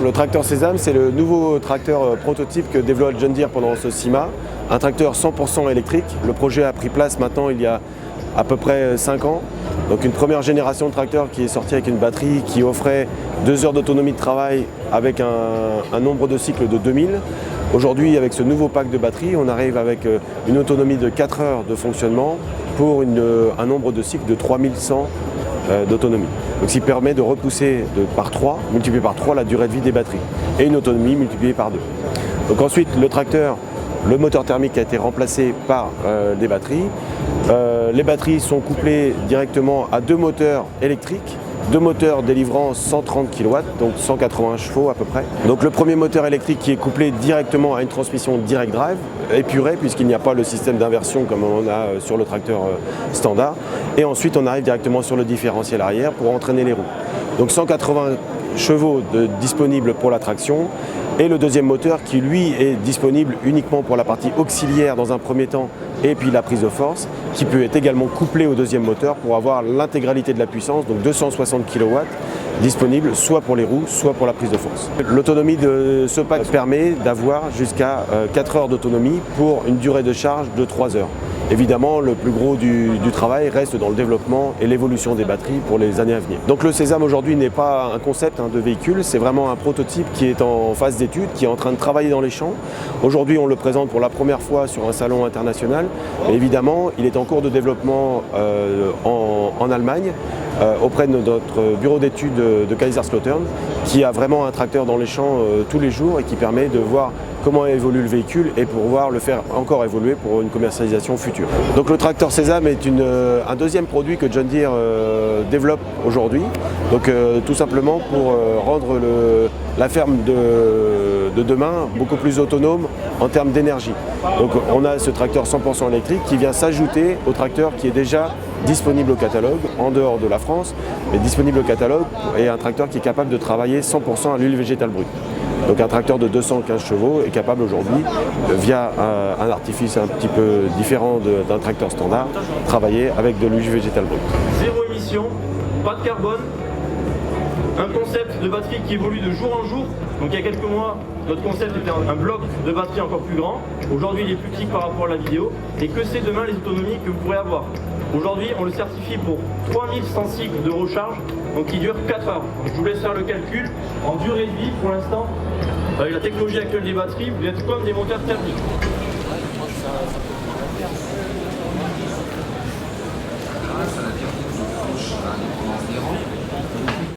Le tracteur Sésame, c'est le nouveau tracteur prototype que développe John Deere pendant ce CIMA. Un tracteur 100% électrique. Le projet a pris place maintenant il y a à peu près 5 ans. Donc une première génération de tracteurs qui est sortie avec une batterie qui offrait 2 heures d'autonomie de travail avec un nombre de cycles de 2000. Aujourd'hui, avec ce nouveau pack de batterie, on arrive avec une autonomie de 4 heures de fonctionnement pour un nombre de cycles de 3100 d'autonomie. Donc ce qui permet de repousser par 3, multiplier par 3 la durée de vie des batteries et une autonomie multipliée par 2. Donc ensuite, le tracteur, le moteur thermique a été remplacé par des batteries. Les batteries sont couplées directement à 2 moteurs électriques, 2 moteurs délivrant 130 kW, donc 180 chevaux à peu près. Donc le premier moteur électrique qui est couplé directement à une transmission direct drive, épurée puisqu'il n'y a pas le système d'inversion comme on a sur le tracteur standard. Et ensuite on arrive directement sur le différentiel arrière pour entraîner les roues. Donc 180 chevaux disponibles pour la traction. Et le deuxième moteur qui lui est disponible uniquement pour la partie auxiliaire dans un premier temps et puis la prise de force qui peut être également couplé au deuxième moteur pour avoir l'intégralité de la puissance, donc 260 kW disponible soit pour les roues soit pour la prise de force. L'autonomie de ce pack permet d'avoir jusqu'à 4 heures d'autonomie pour une durée de charge de 3 heures. Évidemment, le plus gros du travail reste dans le développement et l'évolution des batteries pour les années à venir. Donc le Sésame aujourd'hui n'est pas un concept de véhicule, c'est vraiment un prototype qui est en phase d'étude, qui est en train de travailler dans les champs. Aujourd'hui, on le présente pour la première fois sur un salon international. Mais évidemment, il est en cours de développement en Allemagne, auprès de notre bureau d'études de Kaiserslautern, qui a vraiment un tracteur dans les champs tous les jours et qui permet de voir comment évolue le véhicule et pour pouvoir le faire encore évoluer pour une commercialisation future. Donc le tracteur Sésame est un deuxième produit que John Deere développe aujourd'hui. Donc tout simplement pour rendre la ferme de demain beaucoup plus autonome en termes d'énergie. Donc on a ce tracteur 100% électrique qui vient s'ajouter au tracteur qui est déjà disponible au catalogue en dehors de la France, mais disponible au catalogue et un tracteur qui est capable de travailler 100% à l'huile végétale brute. Donc un tracteur de 215 chevaux est capable aujourd'hui, via un artifice un petit peu différent d'un tracteur standard, travailler avec de l'huile végétale brute. Zéro émission, pas de carbone, un concept de batterie qui évolue de jour en jour. Donc il y a quelques mois, notre concept était un bloc de batterie encore plus grand. Aujourd'hui, il est plus petit par rapport à la vidéo. Et que c'est demain les autonomies que vous pourrez avoir. Aujourd'hui, on le certifie pour 3100 cycles de recharge, donc qui dure 4 heures. Donc, je vous laisse faire le calcul. En durée de vie, pour l'instant, avec la technologie actuelle des batteries, vous êtes comme des moteurs thermiques.